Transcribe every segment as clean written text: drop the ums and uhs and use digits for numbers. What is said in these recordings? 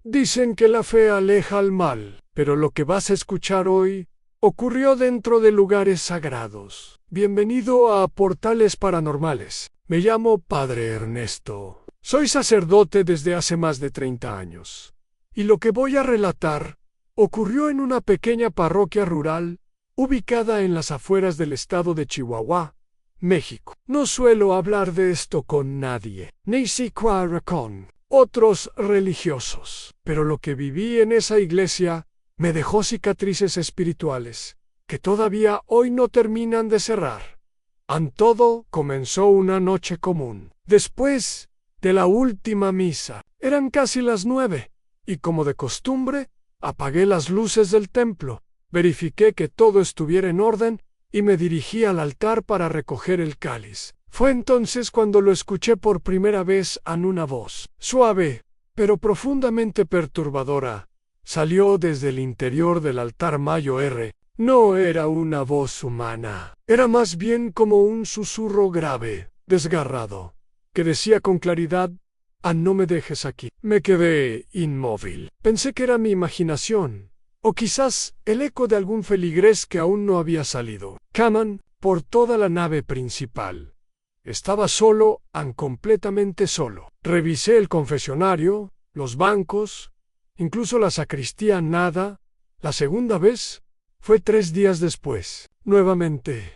Dicen que la fe aleja al mal, pero lo que vas a escuchar hoy ocurrió dentro de lugares sagrados. Bienvenido a Portales Paranormales. Me llamo Padre Ernesto. Soy sacerdote desde hace más de 30 años. Y lo que voy a relatar ocurrió en una pequeña parroquia rural ubicada en las afueras del estado de Chihuahua, México. No suelo hablar de esto con nadie, ni siquiera con otros religiosos, pero lo que viví en esa iglesia me dejó cicatrices espirituales que todavía hoy no terminan de cerrar. Todo comenzó una noche común. Después de la última misa, eran casi las 9, y como de costumbre, apagué las luces del templo, verifiqué que todo estuviera en orden y me dirigí al altar para recoger el cáliz. Fue entonces cuando lo escuché por primera vez en una voz suave, pero profundamente perturbadora. Salió desde el interior del altar mayor. No era una voz humana, era más bien como un susurro grave, desgarrado, que decía con claridad: no me dejes aquí. Me quedé inmóvil. Pensé que era mi imaginación, o quizás el eco de algún feligrés que aún no había salido. Caman por toda la nave principal. Estaba solo, completamente solo. Revisé el confesionario, los bancos, incluso la sacristía. Nada. La segunda vez fue 3 días después. Nuevamente,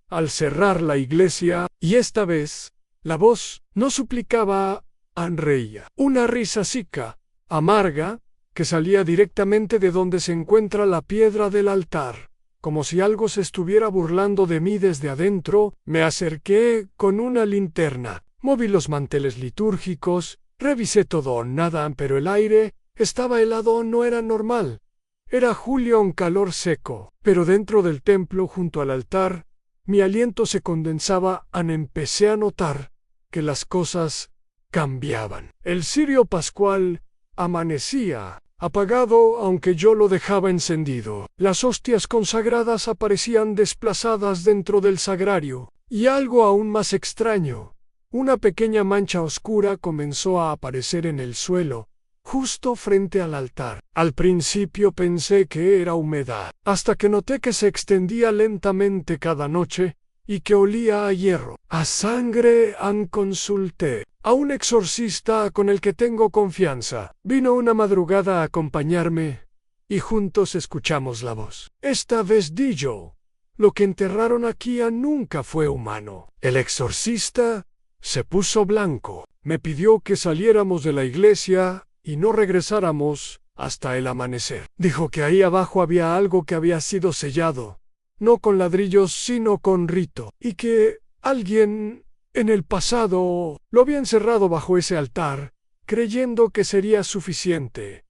al cerrar la iglesia, y esta vez, la voz no suplicaba, reía. Una risa seca, amarga, que salía directamente de donde se encuentra la piedra del altar. Como si algo se estuviera burlando de mí desde adentro, me acerqué con una linterna, moví los manteles litúrgicos, revisé todo. Nada, pero el aire estaba helado. No era normal. Era julio, un calor seco, pero dentro del templo junto al altar, mi aliento se condensaba. Empecé a notar que las cosas cambiaban. El cirio pascual amanecía apagado, aunque yo lo dejaba encendido. Las hostias consagradas aparecían desplazadas dentro del sagrario, y algo aún más extraño, una pequeña mancha oscura comenzó a aparecer en el suelo, justo frente al altar. Al principio pensé que era humedad, hasta que noté que se extendía lentamente cada noche y que olía a hierro, a sangre. Consulté a un exorcista con el que tengo confianza. Vino una madrugada a acompañarme y juntos escuchamos la voz. Esta vez di yo: lo que enterraron aquí nunca fue humano. El exorcista se puso blanco. Me pidió que saliéramos de la iglesia y no regresáramos hasta el amanecer. Dijo que ahí abajo había algo que había sido sellado, no con ladrillos sino con rito, y que alguien en el pasado lo había encerrado bajo ese altar, creyendo que sería suficiente.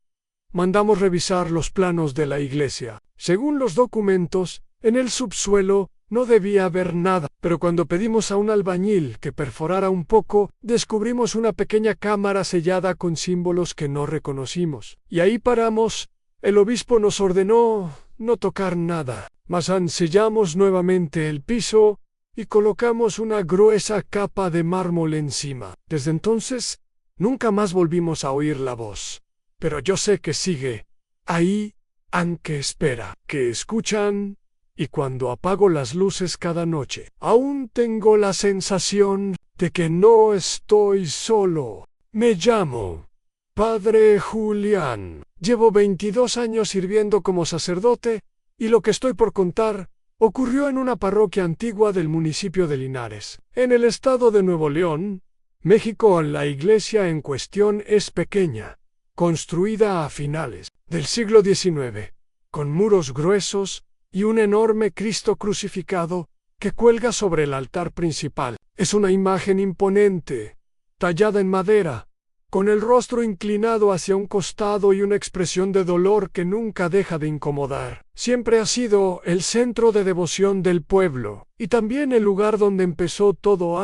Mandamos revisar los planos de la iglesia. Según los documentos, en el subsuelo no debía haber nada, pero cuando pedimos a un albañil que perforara un poco, descubrimos una pequeña cámara sellada con símbolos que no reconocimos. Y ahí paramos. El obispo nos ordenó no tocar nada, mas sellamos nuevamente el piso y colocamos una gruesa capa de mármol encima. Desde entonces, nunca más volvimos a oír la voz. Pero yo sé que sigue ahí, aunque espera. Que escuchan, y cuando apago las luces cada noche, aún tengo la sensación de que no estoy solo. Me llamo Padre Julián. Llevo 22 años sirviendo como sacerdote, y lo que estoy por contar ocurrió en una parroquia antigua del municipio de Linares, en el estado de Nuevo León, México. La iglesia en cuestión es pequeña, construida a finales del siglo XIX, con muros gruesos y un enorme Cristo crucificado que cuelga sobre el altar principal. Es una imagen imponente, tallada en madera, con el rostro inclinado hacia un costado y una expresión de dolor que nunca deja de incomodar. Siempre ha sido el centro de devoción del pueblo, y también el lugar donde empezó todo.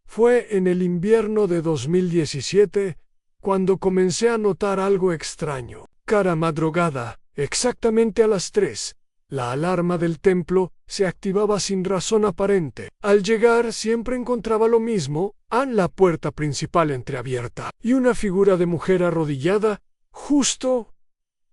Fue en el invierno de 2017 cuando comencé a notar algo extraño. Cada madrugada, exactamente a las 3, la alarma del templo se activaba sin razón aparente. Al llegar siempre encontraba lo mismo, la puerta principal entreabierta y una figura de mujer arrodillada justo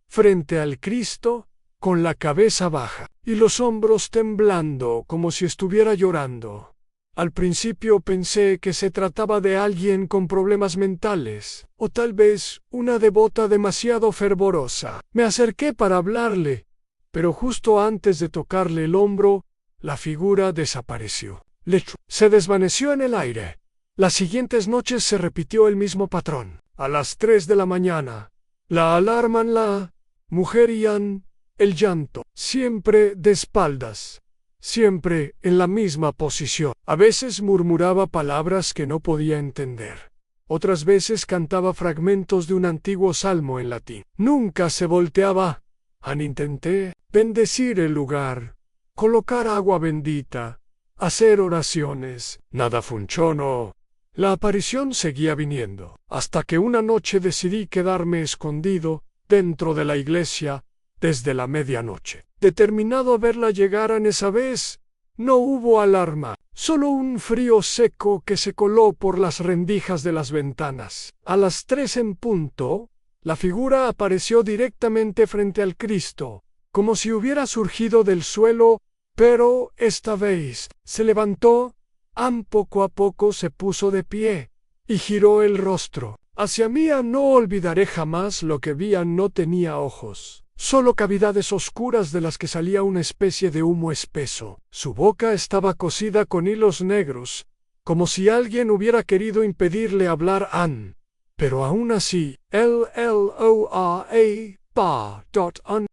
frente al Cristo, con la cabeza baja y los hombros temblando como si estuviera llorando. Al principio pensé que se trataba de alguien con problemas mentales, o tal vez una devota demasiado fervorosa. Me acerqué para hablarle, pero justo antes de tocarle el hombro, la figura desapareció. Se desvaneció en el aire. Las siguientes noches se repitió el mismo patrón. A las 3 de la mañana, la alarma en la mujer y el llanto, siempre de espaldas, siempre en la misma posición. A veces murmuraba palabras que no podía entender. Otras veces cantaba fragmentos de un antiguo salmo en latín. Nunca se volteaba. Intenté bendecir el lugar, colocar agua bendita, hacer oraciones. Nada funcionó. La aparición seguía viniendo, hasta que una noche decidí quedarme escondido dentro de la iglesia desde la medianoche. Determinado a verla llegar en esa vez, no hubo alarma, solo un frío seco que se coló por las rendijas de las ventanas. A las 3 en punto, la figura apareció directamente frente al Cristo, como si hubiera surgido del suelo, pero esta vez se levantó, poco a poco se puso de pie, y giró el rostro hacia mí. No olvidaré jamás lo que vi. No tenía ojos, solo cavidades oscuras de las que salía una especie de humo espeso. Su boca estaba cosida con hilos negros, como si alguien hubiera querido impedirle hablar. Pero aún así,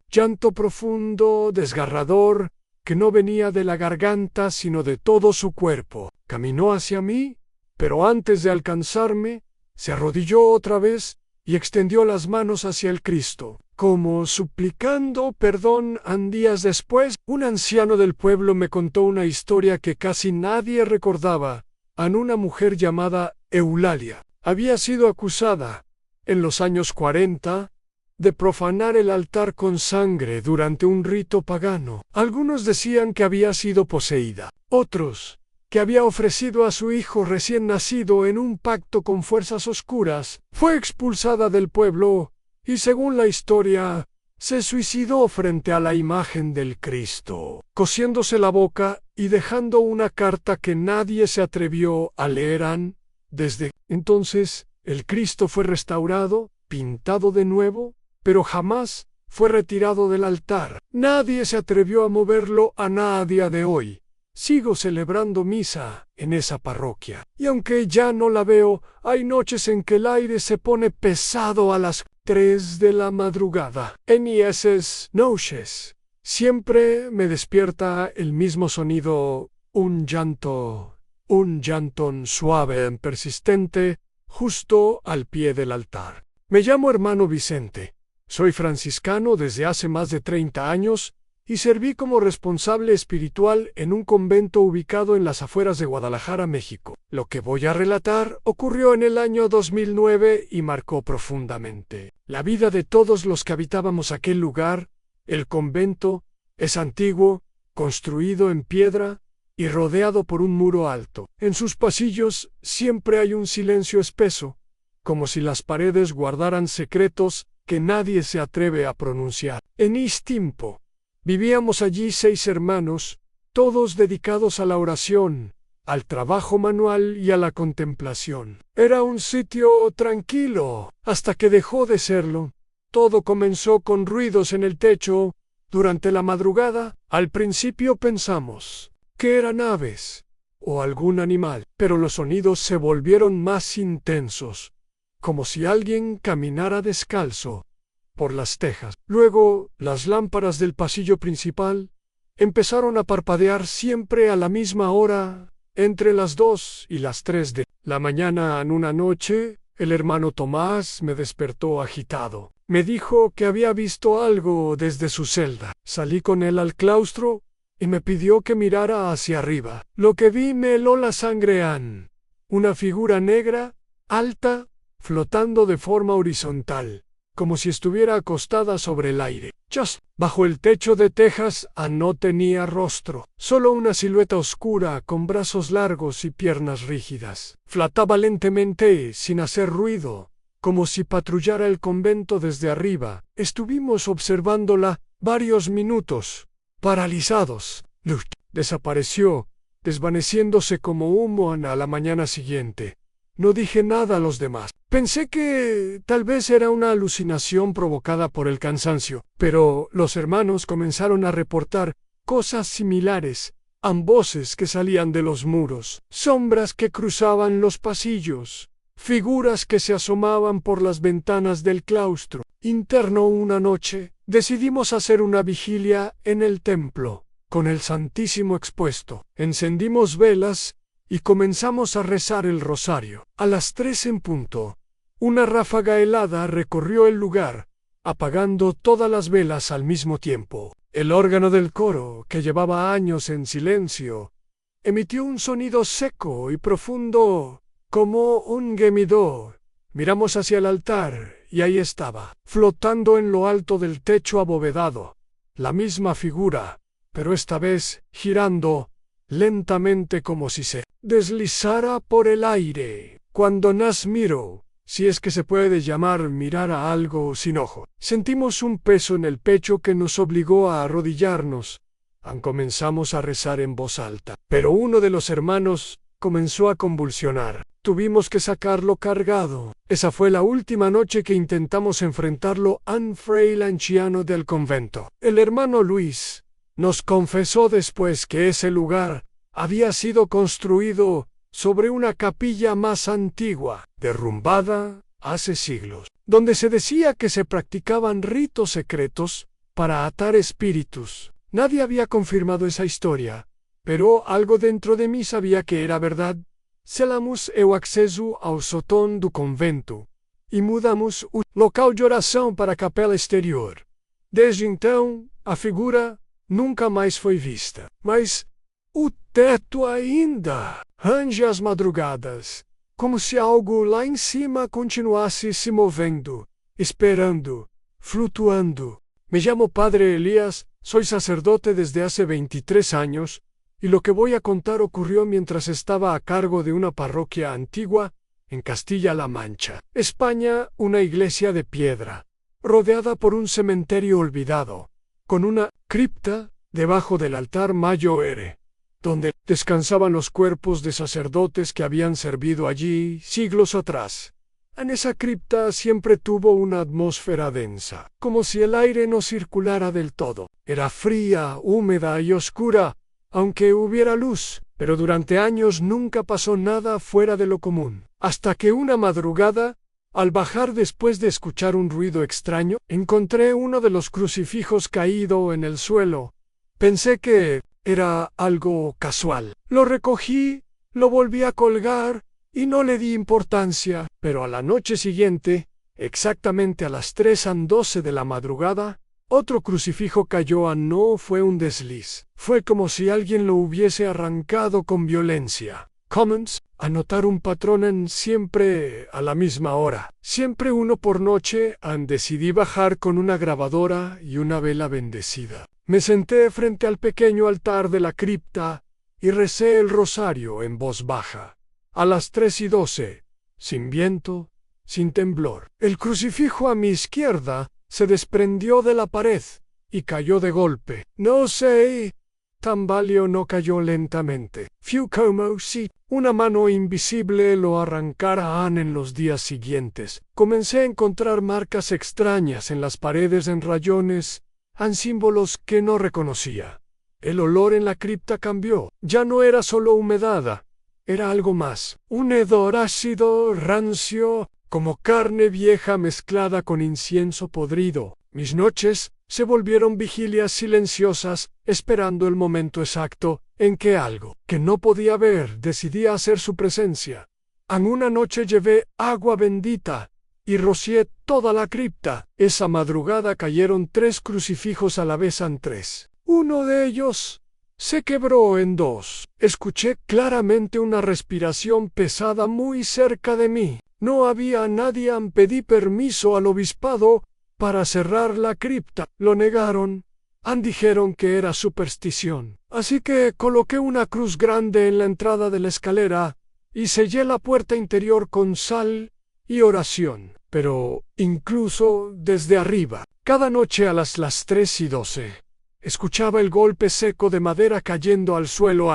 llanto profundo, desgarrador, que no venía de la garganta sino de todo su cuerpo. Caminó hacia mí, pero antes de alcanzarme, se arrodilló otra vez y extendió las manos hacia el Cristo, como suplicando perdón. Días después, un anciano del pueblo me contó una historia que casi nadie recordaba. Una mujer llamada Eulalia había sido acusada, en los años 40, de profanar el altar con sangre durante un rito pagano. Algunos decían que había sido poseída, otros que había ofrecido a su hijo recién nacido en un pacto con fuerzas oscuras. Fue expulsada del pueblo y, según la historia, se suicidó frente a la imagen del Cristo, cosiéndose la boca y dejando una carta que nadie se atrevió a leer. Desde entonces, el Cristo fue restaurado, pintado de nuevo, pero jamás fue retirado del altar. Nadie se atrevió a moverlo a día de hoy. Sigo celebrando misa en esa parroquia, y aunque ya no la veo, hay noches en que el aire se pone pesado a las 3 de la madrugada. En esas noches siempre me despierta el mismo sonido, un llanto suave y persistente, justo al pie del altar. Me llamo hermano Vicente. Soy franciscano desde hace más de 30 años y serví como responsable espiritual en un convento ubicado en las afueras de Guadalajara, México. Lo que voy a relatar ocurrió en el año 2009 y marcó profundamente la vida de todos los que habitábamos aquel lugar. El convento es antiguo, construido en piedra y rodeado por un muro alto. En sus pasillos siempre hay un silencio espeso, como si las paredes guardaran secretos que nadie se atreve a pronunciar. En tiempo vivíamos allí 6 hermanos, todos dedicados a la oración, al trabajo manual y a la contemplación. Era un sitio tranquilo, hasta que dejó de serlo. Todo comenzó con ruidos en el techo durante la madrugada. Al principio pensamos que eran aves o algún animal, pero los sonidos se volvieron más intensos, como si alguien caminara descalzo por las tejas. Luego, las lámparas del pasillo principal empezaron a parpadear siempre a la misma hora, entre las 2 y las 3 de la mañana. En una noche, el hermano Tomás me despertó agitado. Me dijo que había visto algo desde su celda. Salí con él al claustro y me pidió que mirara hacia arriba. Lo que vi me heló la sangre. Una figura negra, alta, flotando de forma horizontal, como si estuviera acostada sobre el aire. Bajo el techo de tejas no tenía rostro, solo una silueta oscura con brazos largos y piernas rígidas. Flotaba lentamente, sin hacer ruido, como si patrullara el convento desde arriba. Estuvimos observándola varios minutos, paralizados. Luego desapareció, desvaneciéndose como humo a la mañana siguiente. No dije nada a los demás. Pensé que tal vez era una alucinación provocada por el cansancio, pero los hermanos comenzaron a reportar cosas similares, voces que salían de los muros, sombras que cruzaban los pasillos, figuras que se asomaban por las ventanas del claustro interno. Una noche, decidimos hacer una vigilia en el templo, con el Santísimo expuesto. Encendimos velas y comenzamos a rezar el rosario. A las 3 en punto, una ráfaga helada recorrió el lugar, apagando todas las velas al mismo tiempo. El órgano del coro, que llevaba años en silencio, emitió un sonido seco y profundo, como un gemido. Miramos hacia el altar, y ahí estaba, flotando en lo alto del techo abovedado, la misma figura, pero esta vez girando lentamente como si se deslizara por el aire. Cuando nos miró, si es que se puede llamar mirar a algo sin ojo, sentimos un peso en el pecho que nos obligó a arrodillarnos. Comenzamos a rezar en voz alta, pero uno de los hermanos comenzó a convulsionar. Tuvimos que sacarlo cargado. Esa fue la última noche que intentamos enfrentarlo al fraile anciano del convento. El hermano Luis nos confesó después que ese lugar había sido construido sobre una capilla más antigua, derrumbada hace siglos, donde se decía que se practicaban ritos secretos para atar espíritus. Nadie había confirmado esa historia, pero algo dentro de mí sabía que era verdad. Selamos o acceso ao sótão do convento e mudamos o local de oração para a capela exterior. Desde então, a figura nunca mais foi vista. Mas o teto ainda range às madrugadas, como se algo lá em cima continuasse se movendo, esperando, flutuando. Me llamo Padre Elías, soy sacerdote desde hace 23 años, y lo que voy a contar ocurrió mientras estaba a cargo de una parroquia antigua en Castilla-La Mancha, España, una iglesia de piedra, rodeada por un cementerio olvidado, con una cripta debajo del altar mayor, donde descansaban los cuerpos de sacerdotes que habían servido allí siglos atrás. En esa cripta siempre tuvo una atmósfera densa, como si el aire no circulara del todo. Era fría, húmeda y oscura, aunque hubiera luz, pero durante años nunca pasó nada fuera de lo común. Hasta que una madrugada, al bajar después de escuchar un ruido extraño, encontré uno de los crucifijos caído en el suelo. Pensé que era algo casual. Lo recogí, lo volví a colgar y no le di importancia, pero a la noche siguiente, exactamente a las 3:12 de la madrugada, otro crucifijo cayó. No fue un desliz. Fue como si alguien lo hubiese arrancado con violencia. Commons, a notar un patrón en siempre a la misma hora. Siempre uno por noche. Decidí bajar con una grabadora y una vela bendecida. Me senté frente al pequeño altar de la cripta y recé el rosario en voz baja. A las 3:12, sin viento, sin temblor. El crucifijo a mi izquierda se desprendió de la pared y cayó de golpe. No sé, tambaleó, no cayó lentamente. Fue como si una mano invisible lo arrancara. En los días siguientes, comencé a encontrar marcas extrañas en las paredes, en rayones, en símbolos que no reconocía. El olor en la cripta cambió. Ya no era solo humedad, era algo más. Un hedor ácido, rancio, como carne vieja mezclada con incienso podrido. Mis noches se volvieron vigilias silenciosas, esperando el momento exacto en que algo que no podía ver decidía hacer su presencia. En una noche llevé agua bendita y rocié toda la cripta. Esa madrugada cayeron 3 crucifijos a la vez. En 3. Uno de ellos se quebró en 2. Escuché claramente una respiración pesada muy cerca de mí. No había nadie. Pedí permiso al obispado para cerrar la cripta. Lo negaron. Dijeron que era superstición. Así que coloqué una cruz grande en la entrada de la escalera y sellé la puerta interior con sal y oración. pero incluso desde arriba, cada noche a las 3:12, escuchaba el golpe seco de madera cayendo al suelo.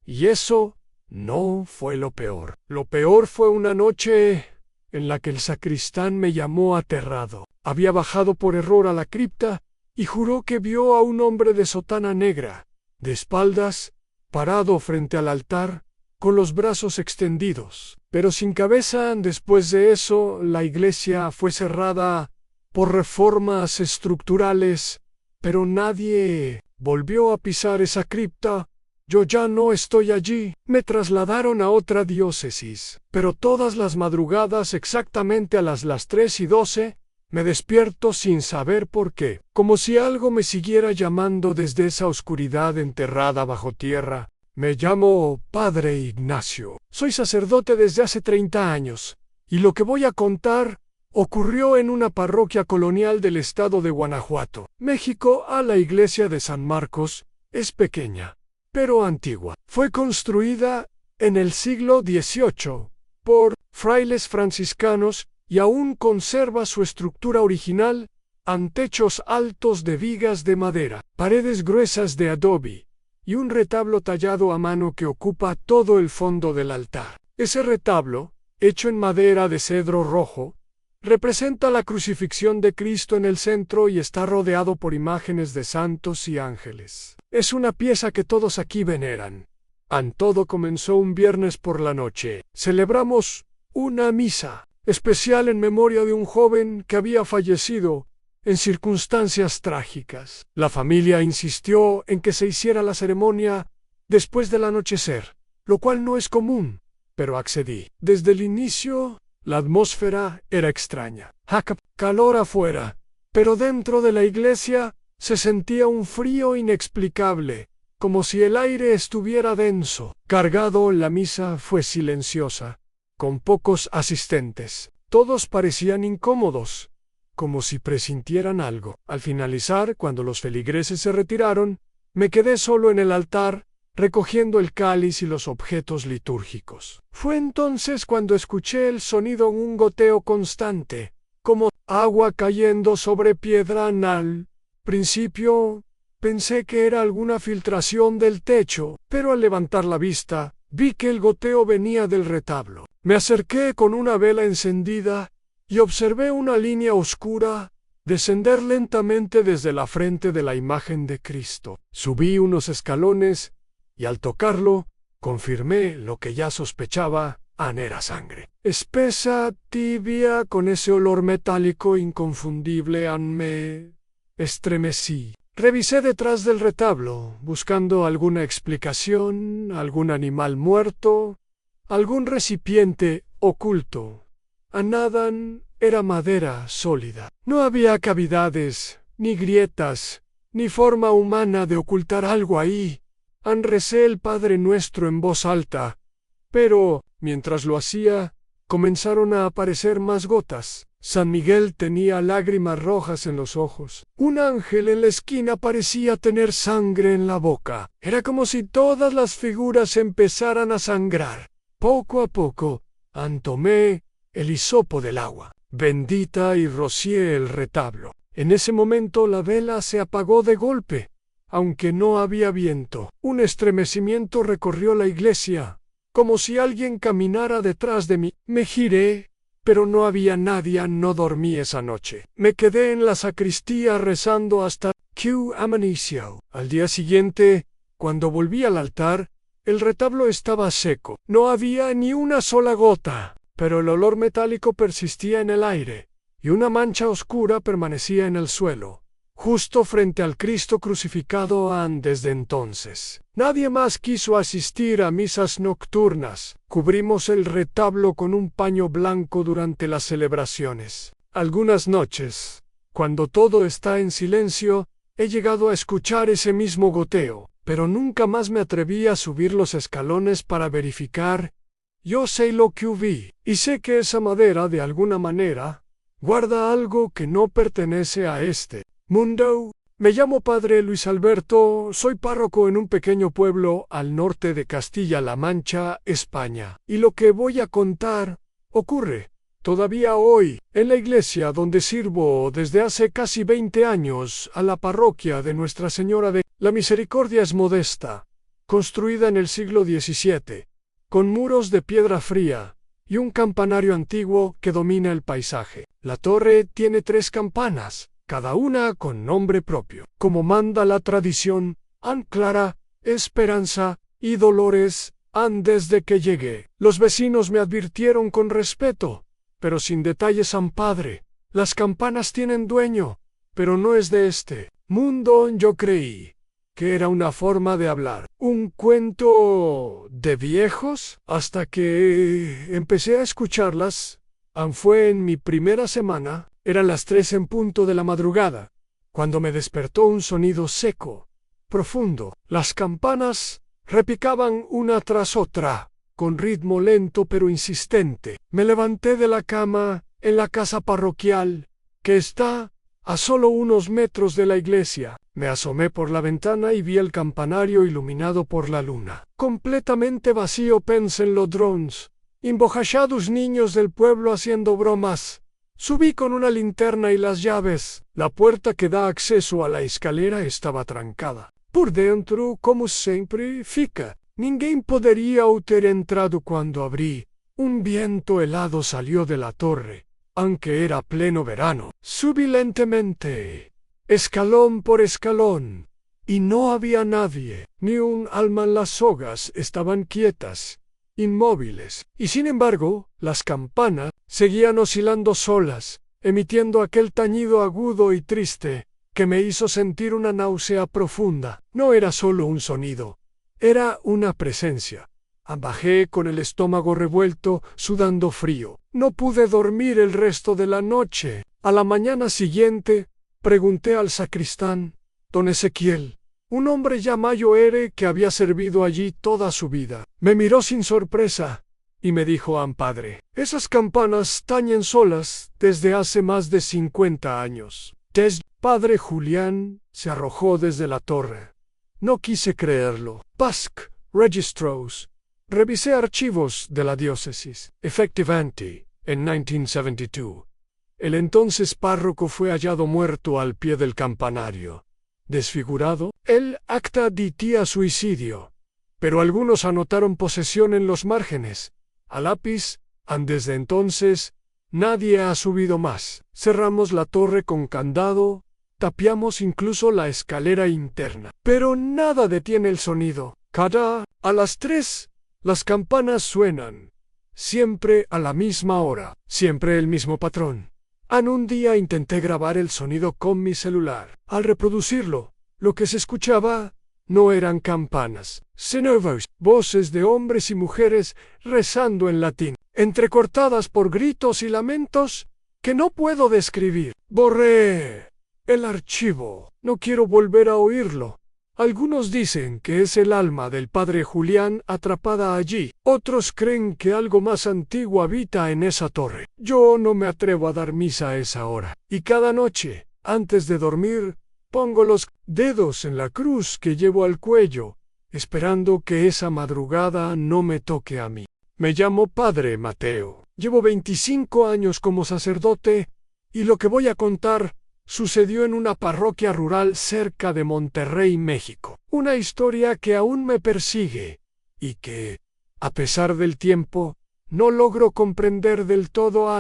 Y eso no fue lo peor. Lo peor fue una noche en la que el sacristán me llamó aterrado. Había bajado por error a la cripta y juró que vio a un hombre de sotana negra, de espaldas, parado frente al altar, con los brazos extendidos, pero sin cabeza. Después de eso, la iglesia fue cerrada por reformas estructurales, pero nadie volvió a pisar esa cripta. Yo ya no estoy allí. Me trasladaron a otra diócesis, pero todas las madrugadas, exactamente a las 3:12, me despierto sin saber por qué, como si algo me siguiera llamando desde esa oscuridad enterrada bajo tierra. Me llamo Padre Ignacio. Soy sacerdote desde hace 30 años, y lo que voy a contar ocurrió en una parroquia colonial del estado de Guanajuato, México. La iglesia de San Marcos es pequeña, pero antigua. Fue construida en el siglo XVIII por frailes franciscanos y aún conserva su estructura original, antechos altos de vigas de madera, paredes gruesas de adobe y un retablo tallado a mano que ocupa todo el fondo del altar. Ese retablo, hecho en madera de cedro rojo, representa la crucifixión de Cristo en el centro y está rodeado por imágenes de santos y ángeles. Es una pieza que todos aquí veneran. Todo comenzó un viernes por la noche. Celebramos una misa especial en memoria de un joven que había fallecido en circunstancias trágicas. La familia insistió en que se hiciera la ceremonia después del anochecer, lo cual no es común, pero accedí. Desde el inicio, la atmósfera era extraña. Calor afuera, pero dentro de la iglesia se sentía un frío inexplicable, como si el aire estuviera denso. Cargado, la misa fue silenciosa, con pocos asistentes. Todos parecían incómodos, como si presintieran algo. Al finalizar, cuando los feligreses se retiraron, me quedé solo en el altar, recogiendo el cáliz y los objetos litúrgicos. Fue entonces cuando escuché el sonido, un goteo constante, como agua cayendo sobre piedra. Al principio pensé que era alguna filtración del techo, pero al levantar la vista, vi que el goteo venía del retablo. Me acerqué con una vela encendida y observé una línea oscura descender lentamente desde la frente de la imagen de Cristo. Subí unos escalones y al tocarlo, confirmé lo que ya sospechaba. Era sangre. Espesa, tibia, con ese olor metálico inconfundible. Me estremecí. Revisé detrás del retablo, buscando alguna explicación, algún animal muerto, algún recipiente oculto. Nada. Era madera sólida. No había cavidades, ni grietas, ni forma humana de ocultar algo ahí. Recé el Padre Nuestro en voz alta, pero, mientras lo hacía, comenzaron a aparecer más gotas. San Miguel tenía lágrimas rojas en los ojos. Un ángel en la esquina parecía tener sangre en la boca. Era como si todas las figuras empezaran a sangrar. Poco a poco, tomé el hisopo del agua bendita y rocié el retablo. En ese momento la vela se apagó de golpe, aunque no había viento. Un estremecimiento recorrió la iglesia, como si alguien caminara detrás de mí. Me giré, pero no había nadie. No dormí esa noche. Me quedé en la sacristía rezando hasta que amaneció. Al día siguiente, cuando volví al altar, el retablo estaba seco. No había ni una sola gota, pero el olor metálico persistía en el aire, y una mancha oscura permanecía en el suelo, justo frente al Cristo crucificado. Desde entonces, nadie más quiso asistir a misas nocturnas. Cubrimos el retablo con un paño blanco durante las celebraciones. Algunas noches, cuando todo está en silencio, he llegado a escuchar ese mismo goteo, pero nunca más me atreví a subir los escalones para verificar. Yo sé lo que vi, y sé que esa madera, de alguna manera, guarda algo que no pertenece a este mundo. Me llamo Padre Luis Alberto, soy párroco en un pequeño pueblo al norte de Castilla-La Mancha, España, y lo que voy a contar ocurre Todavía hoy, en la iglesia donde sirvo desde hace casi 20 años, a la parroquia de Nuestra Señora de la Misericordia es modesta, construida en el siglo XVII, con muros de piedra fría y un campanario antiguo que domina el paisaje. La torre tiene 3 campanas, cada una con nombre propio. Como manda la tradición, An Clara, Esperanza y Dolores han desde que llegué. Los vecinos me advirtieron con respeto, pero sin detalles. San Padre, las campanas tienen dueño, pero no es de este mundo. Yo creí que era una forma de hablar, un cuento de viejos, hasta que empecé a escucharlas. Fue en mi primera semana, eran las 3 en punto de la madrugada, cuando me despertó un sonido seco, profundo. Las campanas repicaban una tras otra, con ritmo lento pero insistente. Me levanté de la cama en la casa parroquial, que está a solo unos metros de la iglesia. Me asomé por la ventana y vi el campanario iluminado por la luna. Completamente vacío. Pensé en los drones, emborrachados niños del pueblo haciendo bromas. Subí con una linterna y las llaves. La puerta que da acceso a la escalera estaba trancada. Por dentro, como siempre, fica. Ninguém poderia ter entrado cuando abrí. Un viento helado salió de la torre, aunque era pleno verano. Subí lentamente, escalón por escalón, y no había nadie, ni un alma. En las sogas estaban quietas, inmóviles, y sin embargo, las campanas seguían oscilando solas, emitiendo aquel tañido agudo y triste que me hizo sentir una náusea profunda. No era solo un sonido, era una presencia. Bajé con el estómago revuelto, sudando frío. No pude dormir el resto de la noche. A la mañana siguiente, pregunté al sacristán, don Ezequiel, un hombre ya mayor que había servido allí toda su vida. Me miró sin sorpresa y me dijo: padre, esas campanas tañen solas desde hace más de 50 años. Padre Julián se arrojó desde la torre. No quise creerlo. Pasc Registros. Revisé archivos de la diócesis. Efectivamente, en 1972, el entonces párroco fue hallado muerto al pie del campanario. Desfigurado, el acta ditía suicidio, pero algunos anotaron posesión en los márgenes, a lápiz. Desde entonces, nadie ha subido más. Cerramos la torre con candado, tapiamos incluso la escalera interna, pero nada detiene el sonido. A las 3, las campanas suenan, siempre a la misma hora, siempre el mismo patrón. Un día intenté grabar el sonido con mi celular. Al reproducirlo, lo que se escuchaba no eran campanas, sino voces de hombres y mujeres rezando en latín, entrecortadas por gritos y lamentos que no puedo describir. Borré el archivo. No quiero volver a oírlo. Algunos dicen que es el alma del padre Julián atrapada allí. Otros creen que algo más antiguo habita en esa torre. Yo no me atrevo a dar misa a esa hora. Y cada noche, antes de dormir, pongo los dedos en la cruz que llevo al cuello, esperando que esa madrugada no me toque a mí. Me llamo Padre Mateo. Llevo 25 años como sacerdote, y lo que voy a contar sucedió en una parroquia rural cerca de Monterrey, México. Una historia que aún me persigue y que, a pesar del tiempo, no logro comprender del todo.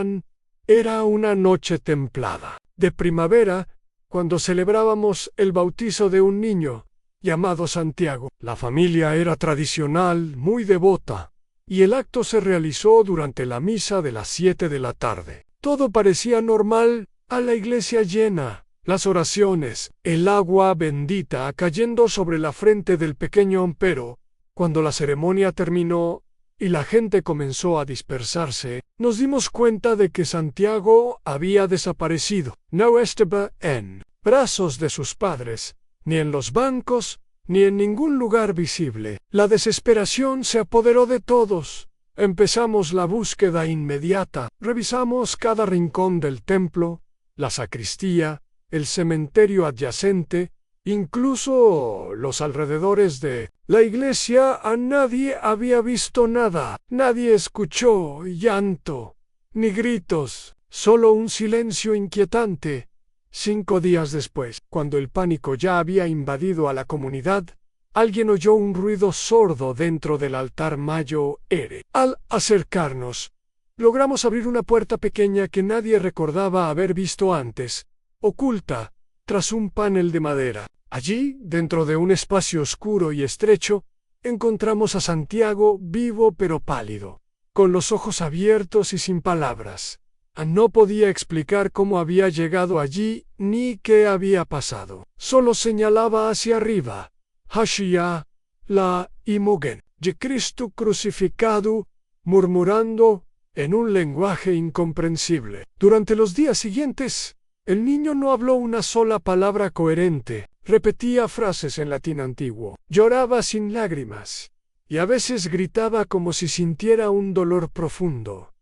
Era una noche templada de primavera cuando celebrábamos el bautizo de un niño llamado Santiago. La familia era tradicional, muy devota, y el acto se realizó durante la misa de las 7 de la tarde. Todo parecía normal. A la iglesia llena, las oraciones, el agua bendita cayendo sobre la frente del pequeño. Pero, cuando la ceremonia terminó y la gente comenzó a dispersarse, nos dimos cuenta de que Santiago había desaparecido. No estaba en brazos de sus padres, ni en los bancos, ni en ningún lugar visible. La desesperación se apoderó de todos. Empezamos la búsqueda inmediata. Revisamos cada rincón del templo, la sacristía, el cementerio adyacente, incluso los alrededores de la iglesia. Nadie había visto nada. Nadie escuchó llanto, ni gritos, solo un silencio inquietante. 5 días después, cuando el pánico ya había invadido a la comunidad, alguien oyó un ruido sordo dentro del altar Mayo Ere. Al acercarnos, logramos abrir una puerta pequeña que nadie recordaba haber visto antes, oculta tras un panel de madera. Allí, dentro de un espacio oscuro y estrecho, encontramos a Santiago vivo pero pálido, con los ojos abiertos y sin palabras. No podía explicar cómo había llegado allí ni qué había pasado. Solo señalaba hacia arriba, hacia la imagen de Cristo crucificado, murmurando en un lenguaje incomprensible. Durante los días siguientes, el niño no habló una sola palabra coherente, repetía frases en latín antiguo, lloraba sin lágrimas, y a veces gritaba como si sintiera un dolor profundo.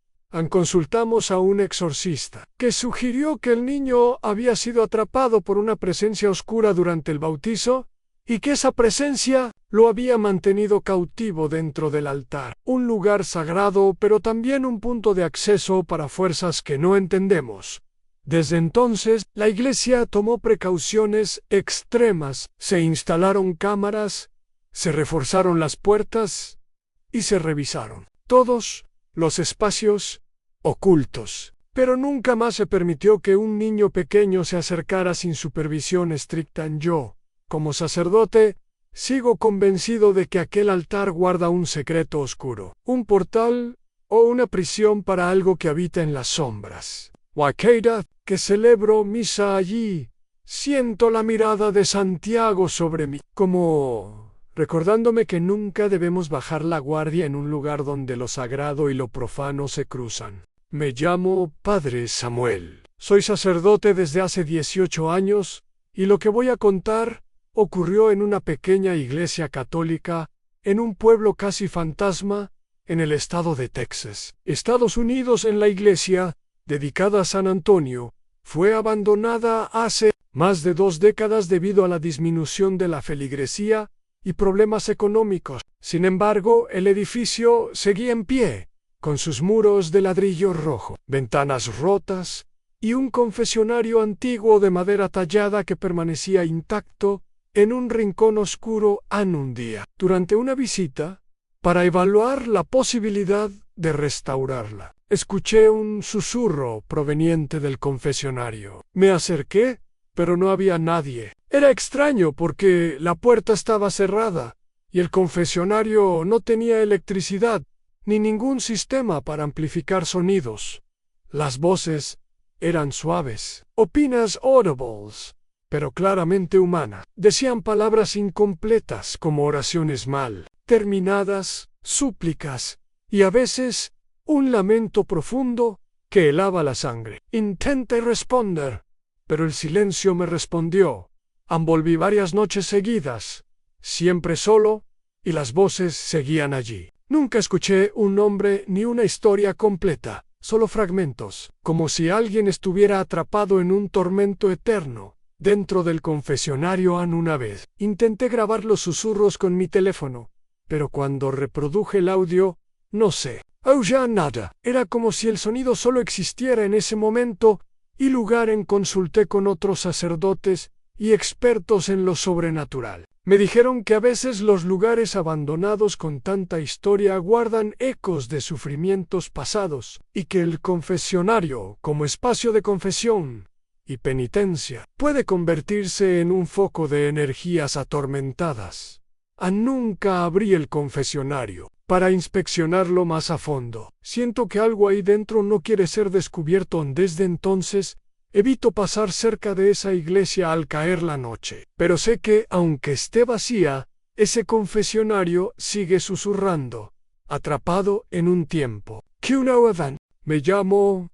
Consultamos a un exorcista, que sugirió que el niño había sido atrapado por una presencia oscura durante el bautizo, y que esa presencia lo había mantenido cautivo dentro del altar, un lugar sagrado pero también un punto de acceso para fuerzas que no entendemos. Desde entonces, la iglesia tomó precauciones extremas, se instalaron cámaras, se reforzaron las puertas y se revisaron todos los espacios ocultos. Pero nunca más se permitió que un niño pequeño se acercara sin supervisión estricta. Yo, como sacerdote, sigo convencido de que aquel altar guarda un secreto oscuro, un portal o una prisión para algo que habita en las sombras. Cada que celebro misa allí, siento la mirada de Santiago sobre mí, como recordándome que nunca debemos bajar la guardia en un lugar donde lo sagrado y lo profano se cruzan. Me llamo Padre Samuel. Soy sacerdote desde hace 18 años, y lo que voy a contar ocurrió en una pequeña iglesia católica, en un pueblo casi fantasma, en el estado de Texas, Estados Unidos. En la iglesia, dedicada a San Antonio, fue abandonada hace más de 2 décadas debido a la disminución de la feligresía y problemas económicos. Sin embargo, el edificio seguía en pie, con sus muros de ladrillo rojo, ventanas rotas y un confesionario antiguo de madera tallada que permanecía intacto en un rincón oscuro. Un día, durante una visita, para evaluar la posibilidad de restaurarla, escuché un susurro proveniente del confesionario. Me acerqué, pero no había nadie. Era extraño porque la puerta estaba cerrada y el confesionario no tenía electricidad ni ningún sistema para amplificar sonidos. Las voces eran suaves, opinas audibles, pero claramente humanas. Decían palabras incompletas como oraciones mal terminadas, súplicas y a veces un lamento profundo que helaba la sangre. Intenté responder, pero el silencio me respondió. Volví varias noches seguidas, siempre solo, y las voces seguían allí. Nunca escuché un nombre ni una historia completa, solo fragmentos, como si alguien estuviera atrapado en un tormento eterno. Dentro del confesionario una vez intenté grabar los susurros con mi teléfono, pero cuando reproduje el audio, no sé, ya nada. Era como si el sonido solo existiera en ese momento y lugar. Consulté con otros sacerdotes y expertos en lo sobrenatural. Me dijeron que a veces los lugares abandonados con tanta historia guardan ecos de sufrimientos pasados, y que el confesionario, como espacio de confesión y penitencia, puede convertirse en un foco de energías atormentadas. Nunca abrí el confesionario para inspeccionarlo más a fondo. Siento que algo ahí dentro no quiere ser descubierto. Desde entonces, evito pasar cerca de esa iglesia al caer la noche. Pero sé que, aunque esté vacía, ese confesionario sigue susurrando, atrapado en un tiempo. Me llamo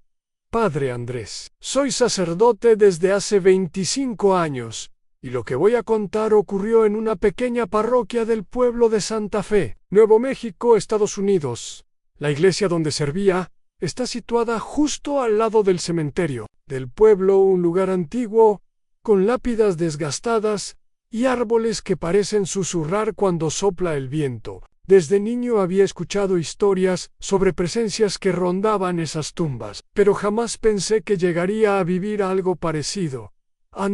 Padre Andrés. Soy sacerdote desde hace 25 años, y lo que voy a contar ocurrió en una pequeña parroquia del pueblo de Santa Fe, Nuevo México, Estados Unidos. La iglesia donde servía está situada justo al lado del cementerio del pueblo, un lugar antiguo, con lápidas desgastadas y árboles que parecen susurrar cuando sopla el viento. Desde niño había escuchado historias sobre presencias que rondaban esas tumbas, pero jamás pensé que llegaría a vivir algo parecido.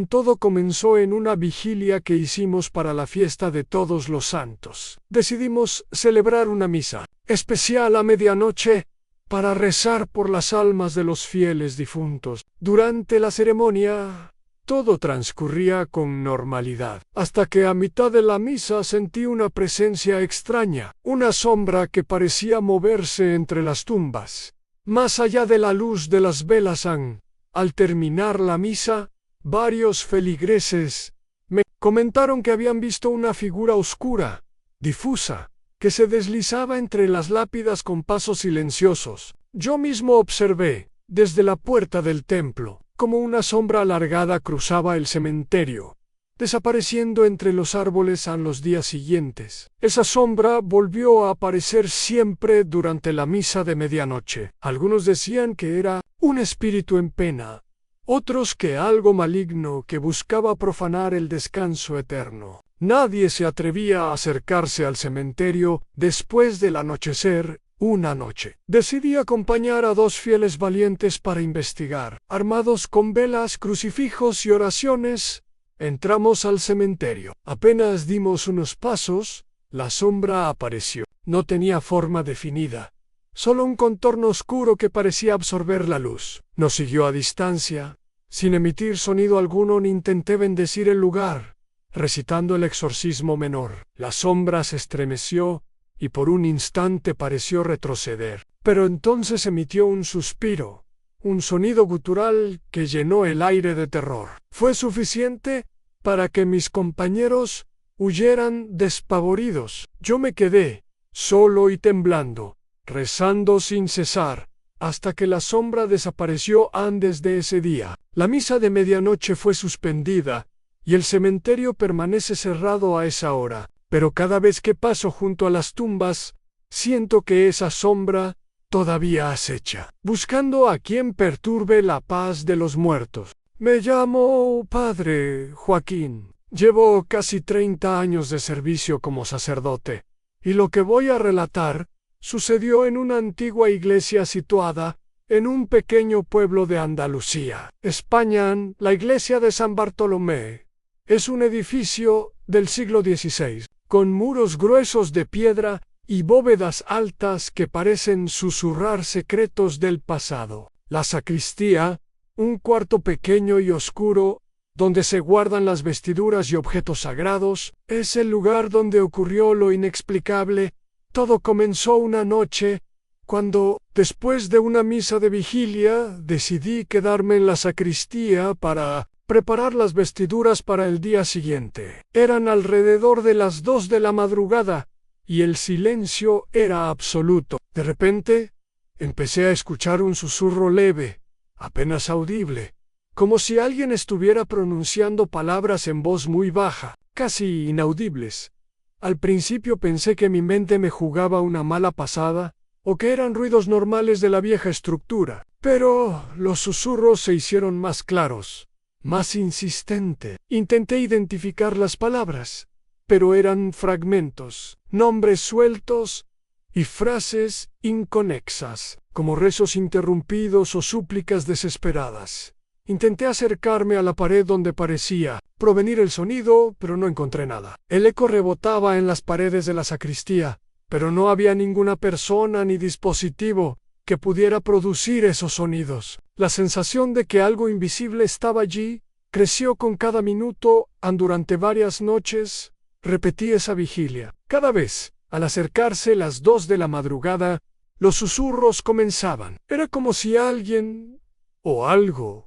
Todo comenzó en una vigilia que hicimos para la fiesta de Todos los Santos. Decidimos celebrar una misa especial a medianoche para rezar por las almas de los fieles difuntos. Durante la ceremonia, todo transcurría con normalidad, hasta que a mitad de la misa sentí una presencia extraña, una sombra que parecía moverse entre las tumbas. Más allá de la luz de las velas, al terminar la misa, varios feligreses me comentaron que habían visto una figura oscura, difusa, que se deslizaba entre las lápidas con pasos silenciosos. Yo mismo observé, desde la puerta del templo, como una sombra alargada cruzaba el cementerio, desapareciendo entre los árboles a los días siguientes. Esa sombra volvió a aparecer siempre durante la misa de medianoche. Algunos decían que era un espíritu en pena, otros que algo maligno que buscaba profanar el descanso eterno. Nadie se atrevía a acercarse al cementerio después del anochecer. Una noche, decidí acompañar a dos fieles valientes para investigar. Armados con velas, crucifijos y oraciones, entramos al cementerio. Apenas dimos unos pasos, la sombra apareció. No tenía forma definida, solo un contorno oscuro que parecía absorber la luz. Nos siguió a distancia. Sin emitir sonido alguno, intenté bendecir el lugar, recitando el exorcismo menor. La sombra se estremeció y por un instante pareció retroceder. Pero entonces emitió un suspiro, un sonido gutural que llenó el aire de terror. Fue suficiente para que mis compañeros huyeran despavoridos. Yo me quedé, solo y temblando, rezando sin cesar, hasta que la sombra desapareció antes de ese día. La misa de medianoche fue suspendida, y el cementerio permanece cerrado a esa hora. Pero cada vez que paso junto a las tumbas, siento que esa sombra todavía acecha, buscando a quien perturbe la paz de los muertos. Me llamo Padre Joaquín. Llevo casi 30 años de servicio como sacerdote, y lo que voy a relatar sucedió en una antigua iglesia situada en un pequeño pueblo de Andalucía, España. La iglesia de San Bartolomé es un edificio del siglo XVI, con muros gruesos de piedra y bóvedas altas que parecen susurrar secretos del pasado. La sacristía, un cuarto pequeño y oscuro, donde se guardan las vestiduras y objetos sagrados, es el lugar donde ocurrió lo inexplicable. Todo comenzó una noche, cuando, después de una misa de vigilia, decidí quedarme en la sacristía para preparar las vestiduras para el día siguiente. Eran alrededor de las 2 de la madrugada, y el silencio era absoluto. De repente, empecé a escuchar un susurro leve, apenas audible, como si alguien estuviera pronunciando palabras en voz muy baja, casi inaudibles. Al principio pensé que mi mente me jugaba una mala pasada, o que eran ruidos normales de la vieja estructura, pero los susurros se hicieron más claros, más insistente. Intenté identificar las palabras, pero eran fragmentos, nombres sueltos y frases inconexas, como rezos interrumpidos o súplicas desesperadas. Intenté acercarme a la pared donde parecía provenir el sonido, pero no encontré nada. El eco rebotaba en las paredes de la sacristía, pero no había ninguna persona ni dispositivo que pudiera producir esos sonidos. La sensación de que algo invisible estaba allí creció con cada minuto. Durante varias noches repetí esa vigilia. Cada vez, al acercarse las 2 de la madrugada, los susurros comenzaban. Era como si alguien o algo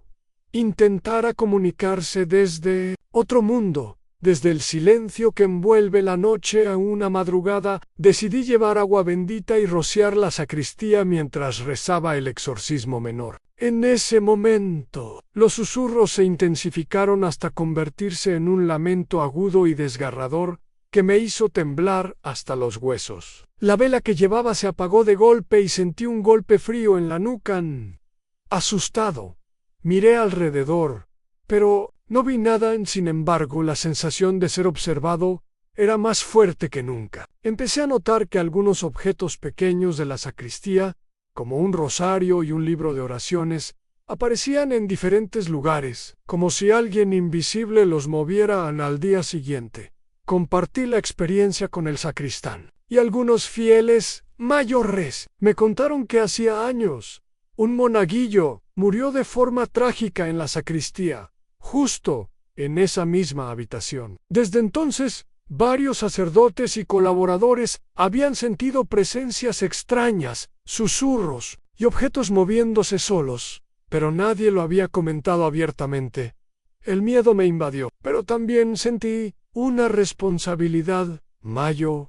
intentara comunicarse desde otro mundo. Desde el silencio que envuelve la noche a una madrugada, decidí llevar agua bendita y rociar la sacristía mientras rezaba el exorcismo menor. En ese momento, los susurros se intensificaron hasta convertirse en un lamento agudo y desgarrador que me hizo temblar hasta los huesos. La vela que llevaba se apagó de golpe y sentí un golpe frío en la nuca. Asustado, miré alrededor, pero no vi nada. Sin embargo, la sensación de ser observado era más fuerte que nunca. Empecé a notar que algunos objetos pequeños de la sacristía, como un rosario y un libro de oraciones, aparecían en diferentes lugares, como si alguien invisible los moviera al día siguiente. Compartí la experiencia con el sacristán, y algunos fieles mayores me contaron que hacía años un monaguillo murió de forma trágica en la sacristía, justo en esa misma habitación. Desde entonces, varios sacerdotes y colaboradores habían sentido presencias extrañas, susurros y objetos moviéndose solos, pero nadie lo había comentado abiertamente. El miedo me invadió, pero también sentí una responsabilidad mayor.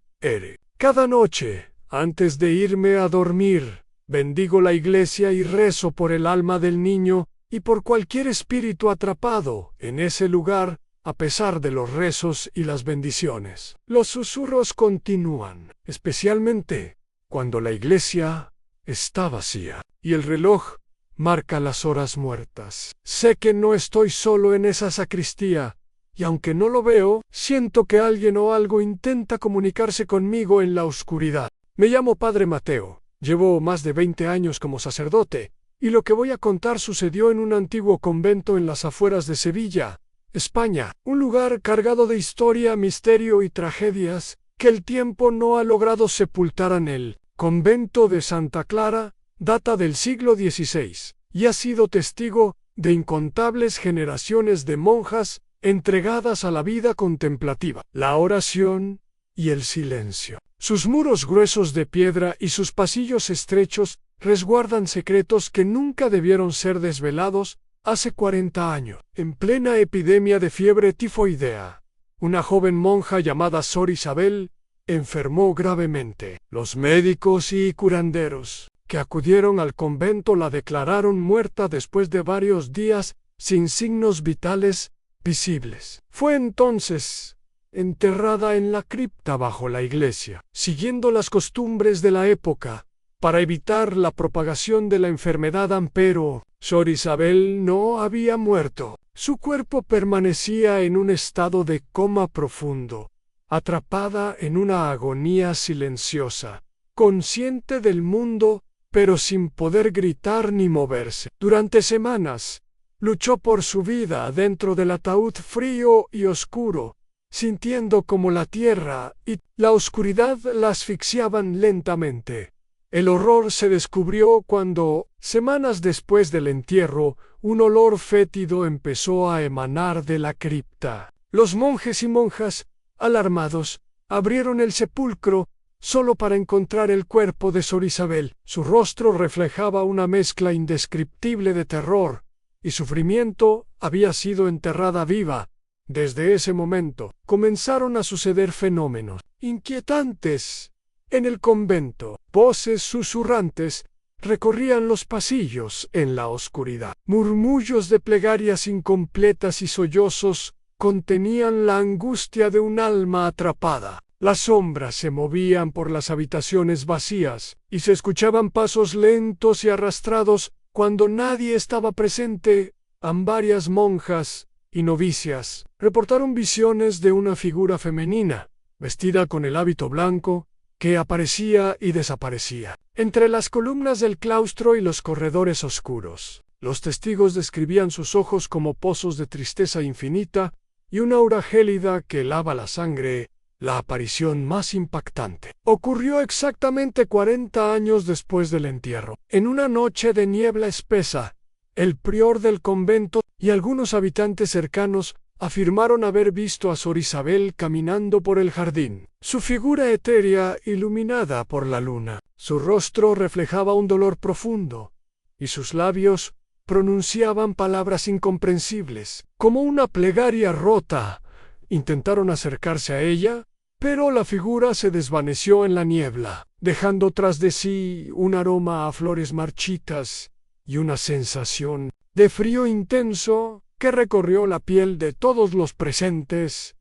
Cada noche, antes de irme a dormir, bendigo la iglesia y rezo por el alma del niño y por cualquier espíritu atrapado en ese lugar, a pesar de los rezos y las bendiciones. Los susurros continúan, especialmente cuando la iglesia está vacía y el reloj marca las horas muertas. Sé que no estoy solo en esa sacristía, y aunque no lo veo, siento que alguien o algo intenta comunicarse conmigo en la oscuridad. Me llamo Padre Mateo, llevo más de 20 años como sacerdote, y lo que voy a contar sucedió en un antiguo convento en las afueras de Sevilla, España, un lugar cargado de historia, misterio y tragedias que el tiempo no ha logrado sepultar en él. Convento de Santa Clara data del siglo XVI y ha sido testigo de incontables generaciones de monjas entregadas a la vida contemplativa, la oración y el silencio. Sus muros gruesos de piedra y sus pasillos estrechos resguardan secretos que nunca debieron ser desvelados. Hace 40 años, en plena epidemia de fiebre tifoidea, una joven monja llamada Sor Isabel enfermó gravemente. Los médicos y curanderos que acudieron al convento la declararon muerta después de varios días sin signos vitales visibles. Fue entonces enterrada en la cripta bajo la iglesia, siguiendo las costumbres de la época, para evitar la propagación de la enfermedad. Pero Sor Isabel no había muerto. Su cuerpo permanecía en un estado de coma profundo, atrapada en una agonía silenciosa, consciente del mundo, pero sin poder gritar ni moverse. Durante semanas, luchó por su vida dentro del ataúd frío y oscuro, sintiendo como la tierra y la oscuridad la asfixiaban lentamente. El horror se descubrió cuando, semanas después del entierro, un olor fétido empezó a emanar de la cripta. Los monjes y monjas, alarmados, abrieron el sepulcro solo para encontrar el cuerpo de Sor Isabel. Su rostro reflejaba una mezcla indescriptible de terror y sufrimiento. Había sido enterrada viva. Desde ese momento, comenzaron a suceder fenómenos inquietantes en el convento. Voces susurrantes recorrían los pasillos en la oscuridad. Murmullos de plegarias incompletas y sollozos contenían la angustia de un alma atrapada. Las sombras se movían por las habitaciones vacías y se escuchaban pasos lentos y arrastrados cuando nadie estaba presente. Varias monjas y novicias reportaron visiones de una figura femenina, vestida con el hábito blanco, que aparecía y desaparecía entre las columnas del claustro y los corredores oscuros. Los testigos describían sus ojos como pozos de tristeza infinita y una aura gélida que helaba la sangre. La aparición más impactante ocurrió exactamente 40 años después del entierro. En una noche de niebla espesa, el prior del convento y algunos habitantes cercanos afirmaron haber visto a Sor Isabel caminando por el jardín, su figura etérea iluminada por la luna. Su rostro reflejaba un dolor profundo, y sus labios pronunciaban palabras incomprensibles, como una plegaria rota. Intentaron acercarse a ella, pero la figura se desvaneció en la niebla, dejando tras de sí un aroma a flores marchitas y una sensación de frío intenso que recorrió la piel de todos los presentes.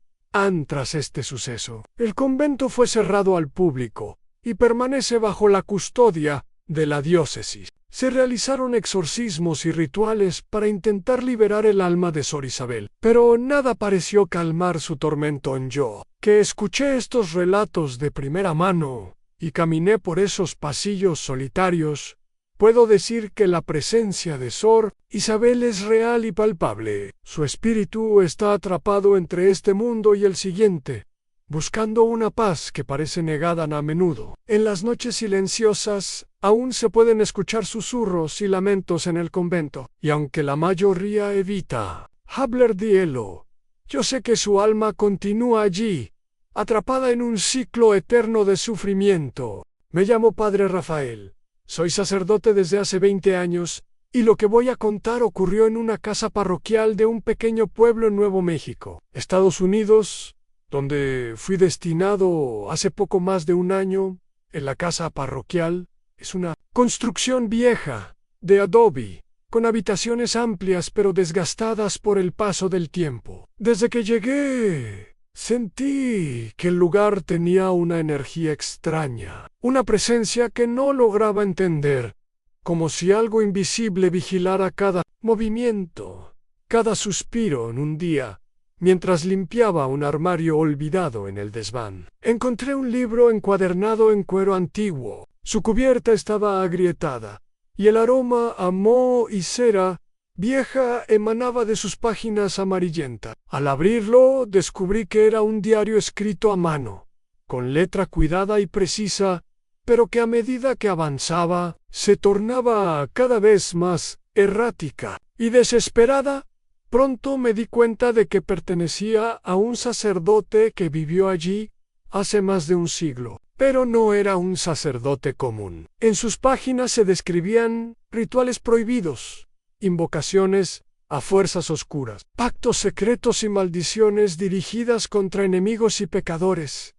Tras este suceso, el convento fue cerrado al público y permanece bajo la custodia de la diócesis. Se realizaron exorcismos y rituales para intentar liberar el alma de Sor Isabel, pero nada pareció calmar su tormento en yo, que escuché estos relatos de primera mano y caminé por esos pasillos solitarios. Puedo decir que la presencia de Sor Isabel es real y palpable. Su espíritu está atrapado entre este mundo y el siguiente, buscando una paz que parece negada a menudo. En las noches silenciosas aún se pueden escuchar susurros y lamentos en el convento, y aunque la mayoría evita hablar de ello, yo sé que su alma continúa allí, atrapada en un ciclo eterno de sufrimiento. Me llamo Padre Rafael. Soy sacerdote desde hace 20 años, y lo que voy a contar ocurrió en una casa parroquial de un pequeño pueblo en Nuevo México, Estados Unidos, donde fui destinado hace poco más de un año. En la casa parroquial es una construcción vieja, de adobe, con habitaciones amplias pero desgastadas por el paso del tiempo. Desde que llegué, sentí que el lugar tenía una energía extraña, una presencia que no lograba entender, como si algo invisible vigilara cada movimiento, cada suspiro en un día, mientras limpiaba un armario olvidado en el desván. Encontré un libro encuadernado en cuero antiguo. Su cubierta estaba agrietada, y el aroma a moho y cera vieja emanaba de sus páginas amarillentas. Al abrirlo, descubrí que era un diario escrito a mano, con letra cuidada y precisa, pero que a medida que avanzaba, se tornaba cada vez más errática y desesperada. Pronto me di cuenta de que pertenecía a un sacerdote que vivió allí hace más de un siglo, pero no era un sacerdote común. En sus páginas se describían rituales prohibidos, invocaciones a fuerzas oscuras, pactos secretos y maldiciones dirigidas contra enemigos y pecadores.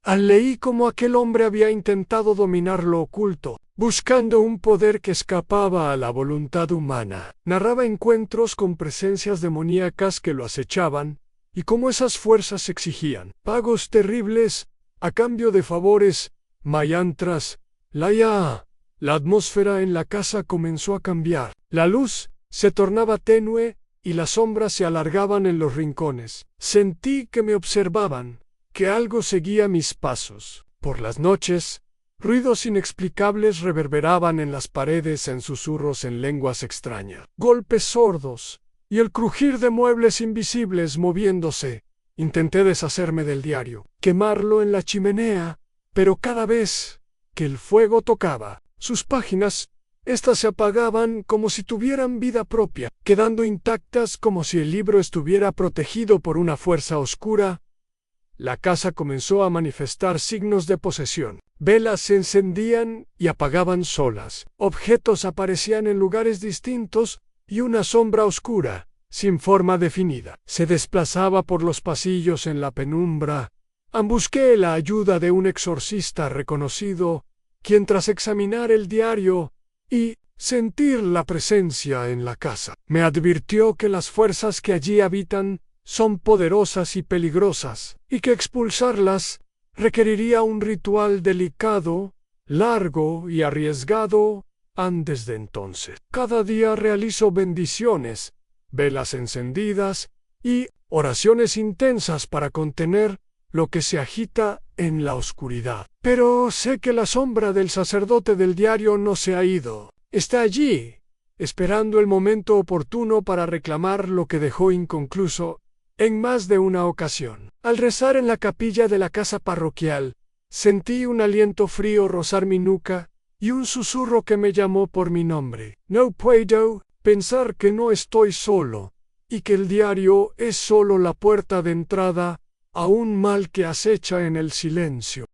Leí cómo aquel hombre había intentado dominar lo oculto, buscando un poder que escapaba a la voluntad humana. Narraba encuentros con presencias demoníacas que lo acechaban, y cómo esas fuerzas exigían pagos terribles a cambio de favores, mantras, La atmósfera en la casa comenzó a cambiar. La luz se tornaba tenue y las sombras se alargaban en los rincones. Sentí que me observaban, que algo seguía mis pasos. Por las noches, ruidos inexplicables reverberaban en las paredes en susurros en lenguas extrañas. Golpes sordos y el crujir de muebles invisibles moviéndose. Intenté deshacerme del diario, quemarlo en la chimenea, pero cada vez que el fuego tocaba sus páginas, éstas se apagaban como si tuvieran vida propia, quedando intactas como si el libro estuviera protegido por una fuerza oscura. La casa comenzó a manifestar signos de posesión. Velas se encendían y apagaban solas. Objetos aparecían en lugares distintos y una sombra oscura, sin forma definida, se desplazaba por los pasillos en la penumbra. Busqué la ayuda de un exorcista reconocido, quien tras examinar el diario y sentir la presencia en la casa, me advirtió que las fuerzas que allí habitan son poderosas y peligrosas, y que expulsarlas requeriría un ritual delicado, largo y arriesgado. Desde entonces, cada día realizo bendiciones, velas encendidas y oraciones intensas para contener lo que se agita en la oscuridad. Pero sé que la sombra del sacerdote del diario no se ha ido. Está allí, esperando el momento oportuno para reclamar lo que dejó inconcluso en más de una ocasión. Al rezar en la capilla de la casa parroquial, sentí un aliento frío rozar mi nuca y un susurro que me llamó por mi nombre. No puedo pensar que no estoy solo, y que el diario es solo la puerta de entrada a un mal que acecha en el silencio.